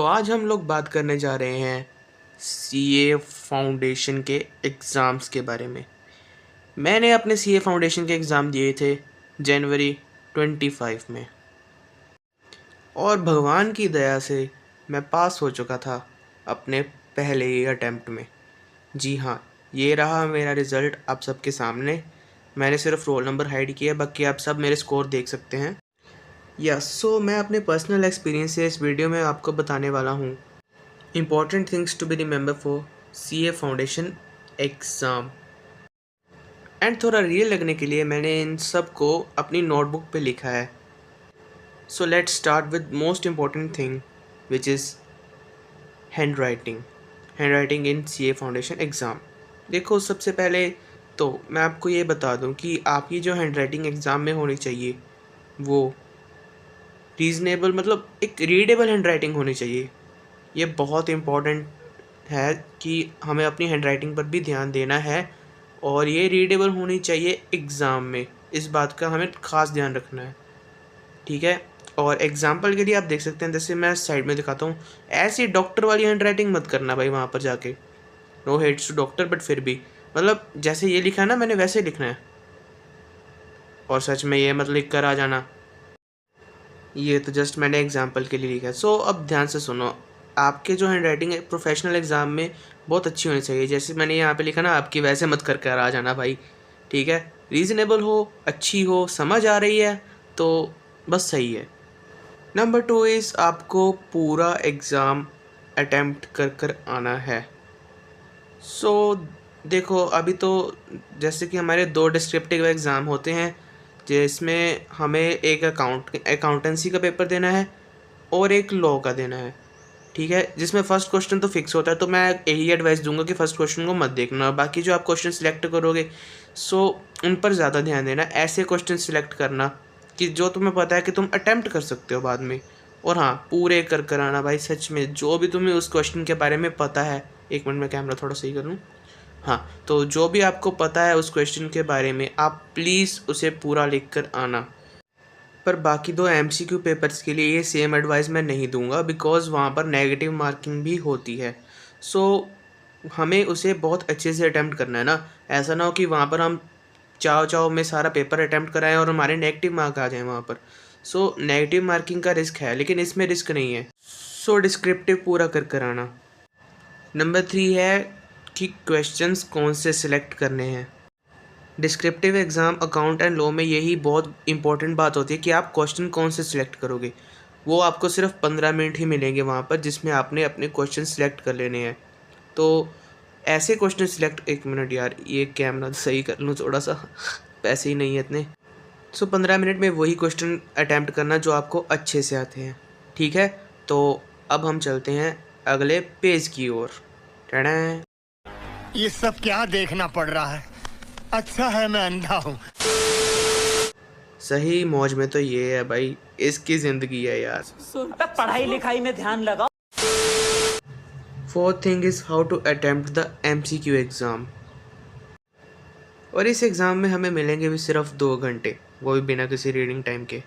आज हम लोग बात करने जा रहे हैं सीए फाउंडेशन के एग्ज़ाम्स के बारे में। मैंने अपने सीए फाउंडेशन के एग्ज़ाम दिए थे जनवरी 25 में, और भगवान की दया से मैं पास हो चुका था अपने पहले ही अटेम्प्ट में। जी हाँ, ये रहा मेरा रिज़ल्ट आप सबके सामने। मैंने सिर्फ रोल नंबर हाइड किया, बाकी आप सब मेरे स्कोर देख सकते हैं। मैं अपने पर्सनल एक्सपीरियंस से इस वीडियो में आपको बताने वाला हूँ important things to be remember for CA foundation exam. And थोड़ा रियल लगने के लिए मैंने इन सब को अपनी नोटबुक पे लिखा है। So let's start with most important thing which is hand writing in CA foundation exam. देखो, सबसे पहले तो मैं आपको ये बता दूं कि आपकी जो हैंड राइटिंग एग्ज़ाम में होनी चाहिए वो रीज़नेबल, मतलब एक रीडेबल हैंड राइटिंग होनी चाहिए। ये बहुत इम्पॉर्टेंट है कि हमें अपनी हैंडराइटिंग पर भी ध्यान देना है, और ये रीडेबल होनी चाहिए एग्ज़ाम में। इस बात का हमें ख़ास ध्यान रखना है, ठीक है। और एग्जांपल के लिए आप देख सकते हैं, जैसे मैं साइड में दिखाता हूँ, ऐसी डॉक्टर वाली हैंडराइटिंग मत करना भाई वहाँ पर जाके। No hates to doctor, but फिर भी मतलब जैसे ये लिखा है ना, मैंने वैसे लिखना है। और सच में ये मत लिख कर आ जाना, ये तो जस्ट मैंने एग्जांपल के लिए लिखा है। अब ध्यान से सुनो, आपके जो हैंड राइटिंग है प्रोफेशनल एग्ज़ाम में बहुत अच्छी होनी चाहिए। जैसे मैंने यहाँ पे लिखा ना, आपकी वैसे मत कर कर आ जाना भाई, ठीक है। रीज़नेबल हो, अच्छी हो, समझ आ रही है तो बस सही है। नंबर 2 इज़ आपको पूरा एग्ज़ाम अटेम्प्ट कर कर आना है। देखो, अभी तो जैसे कि हमारे 2 डिस्क्रिप्टिव एग्ज़ाम होते हैं, जिसमें हमें एक अकाउंटेंसी का पेपर देना है और एक लॉ का देना है, ठीक है। जिसमें फर्स्ट क्वेश्चन तो फिक्स होता है, तो मैं यही एडवाइस दूंगा कि फर्स्ट क्वेश्चन को मत देखना। बाकी जो आप क्वेश्चन सिलेक्ट करोगे उन पर ज़्यादा ध्यान देना। ऐसे क्वेश्चन सिलेक्ट करना कि जो तुम्हें पता है कि तुम अटेम्प्ट कर सकते हो बाद में। और हाँ, पूरे कर कर आना भाई, सच में जो भी तुम्हें उस क्वेश्चन के बारे में पता है। एक मिनट में कैमरा थोड़ा सही कर लूँ। हाँ, तो जो भी आपको पता है उस क्वेश्चन के बारे में, आप प्लीज़ उसे पूरा लिख कर आना। पर बाकी 2 MCQ पेपर्स के लिए ये सेम एडवाइस मैं नहीं दूंगा, बिकॉज़ वहाँ पर नेगेटिव मार्किंग भी होती है। हमें उसे बहुत अच्छे से अटैम्प्ट करना है ना। ऐसा ना हो कि वहाँ पर हम चाव चाव में सारा पेपर अटैम्प्ट कराएं और हमारे नेगेटिव मार्क आ जाएं वहाँ पर। नेगेटिव मार्किंग का रिस्क है, लेकिन इसमें रिस्क नहीं है। डिस्क्रिप्टिव पूरा कर कर आना। नंबर 3 है कि क्वेश्चंस कौन से सिलेक्ट करने हैं। Descriptive exam account and law में यही बहुत इंपॉर्टेंट बात होती है कि आप क्वेश्चन कौन से सिलेक्ट करोगे। वो आपको सिर्फ 15 मिनट ही मिलेंगे वहाँ पर, जिसमें आपने अपने क्वेश्चन सिलेक्ट कर लेने हैं। तो ऐसे क्वेश्चन सिलेक्ट, एक मिनट यार, ये कैमरा सही कर लूँ थोड़ा सा, पैसे ही नहीं है इतने। 15 मिनट में वही क्वेश्चन अटैम्प्ट करना जो आपको अच्छे से आते हैं, ठीक है। तो अब हम चलते हैं अगले पेज की ओर। टड़ैं। ये सब क्या देखना पड़ रहा है? अच्छा है मैं अंधा हूँ। सही मौज में तो ये है भाई, इसकी जिंदगी है यार। पढ़ाई लिखाई में ध्यान लगाओ। 4th thing is how to attempt the MCQ exam. और इस एग्ज़ाम में हमें मिलेंगे भी सिर्फ 2 घंटे, वो भी बिना किसी रीडिंग टाइम के,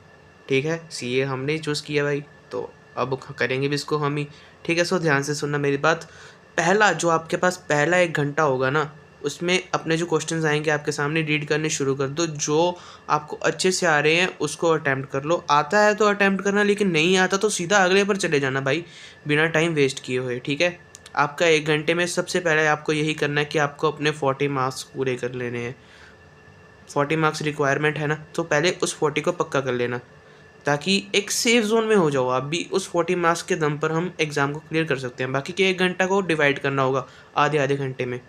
ठीक है। CA हमने ही चूज़ किया भाई, तो अब करेंगे भी इसको हम ही, ठीक है। ध्यान से सुनना मेरी बात। पहला जो आपके पास पहला 1 घंटा होगा ना, उसमें अपने जो क्वेश्चंस आएंगे आपके सामने, रीड करने शुरू कर दो। जो आपको अच्छे से आ रहे हैं उसको अटैम्प्ट कर लो। आता है तो अटैम्प्ट करना, लेकिन नहीं आता तो सीधा अगले पर चले जाना भाई, बिना टाइम वेस्ट किए हुए, ठीक है। आपका 1 घंटे में सबसे पहले आपको यही करना है कि आपको अपने 40 मार्क्स पूरे कर लेने हैं। 40 मार्क्स रिक्वायरमेंट है ना, तो पहले उस 40 को पक्का कर लेना, ताकि एक सेफ जोन में हो जाओ आप भी। उस 40 मार्क्स के दम पर हम एग्ज़ाम को क्लियर कर सकते हैं। बाकी के 1 घंटा को डिवाइड करना होगा आधे आधे घंटे में।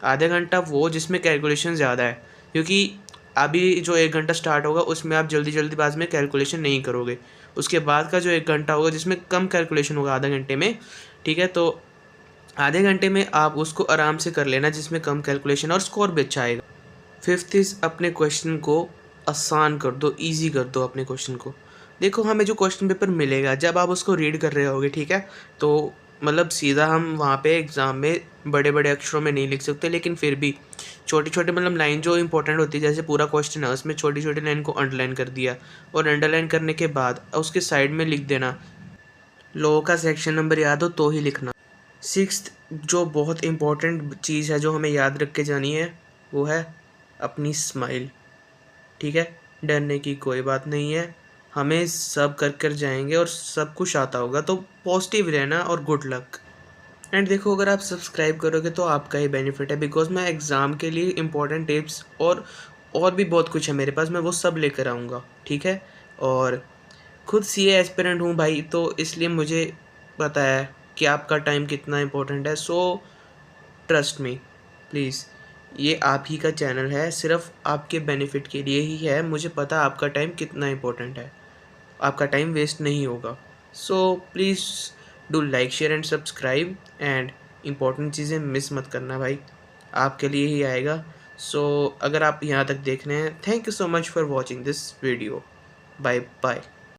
आधे घंटा वो जिसमें कैलकुलेशन ज़्यादा है, क्योंकि अभी जो 1 घंटा स्टार्ट होगा उसमें आप जल्दीबाज में कैलकुलेशन नहीं करोगे। उसके बाद का जो 1 घंटा होगा जिसमें कम कैलकुलेशन होगा आधे घंटे में, ठीक है। तो आधे घंटे में आप उसको आराम से कर लेना, जिसमें कम कैलकुलेशन और स्कोर भी अच्छा आएगा। 5th इज़ अपने क्वेश्चन को आसान कर दो, ईजी कर दो अपने क्वेश्चन को। देखो, हमें जो क्वेश्चन पेपर मिलेगा जब आप उसको रीड कर रहे होगे, ठीक है, तो मतलब सीधा हम वहाँ पे एग्ज़ाम में बड़े बड़े अक्षरों में नहीं लिख सकते, लेकिन फिर भी छोटी छोटी मतलब लाइन जो इंपॉर्टेंट होती है, जैसे पूरा क्वेश्चन है उसमें छोटी छोटी लाइन को अंडरलाइन कर दिया, और अंडरलाइन करने के बाद उसके साइड में लिख देना लॉ का सेक्शन नंबर याद हो तो ही लिखना। सिक्स्थ जो बहुत इम्पोर्टेंट चीज़ है जो हमें याद रख के जानी है वो है अपनी स्माइल। ठीक है, डरने की कोई बात नहीं है, हमें सब कर कर जाएंगे और सब कुछ आता होगा। तो पॉजिटिव रहना और गुड लक। एंड देखो, अगर आप सब्सक्राइब करोगे तो आपका ही बेनिफिट है, बिकॉज मैं एग्ज़ाम के लिए इम्पोर्टेंट टिप्स और भी बहुत कुछ है मेरे पास, मैं वो सब लेकर आऊँगा। ठीक है, और खुद सीए एस्पिरेंट हूँ भाई, तो इसलिए मुझे पता है कि आपका टाइम कितना इम्पोर्टेंट है। सो ट्रस्ट मी प्लीज़, ये आप ही का चैनल है, सिर्फ आपके बेनिफिट के लिए ही है। मुझे पता है आपका टाइम कितना इम्पोर्टेंट है, आपका टाइम वेस्ट नहीं होगा। So please do like, share and subscribe, and important चीज़ें मिस मत करना भाई, आपके लिए ही आएगा। सो अगर आप यहाँ तक देख रहे हैं, thank you so much for watching this video. Bye bye.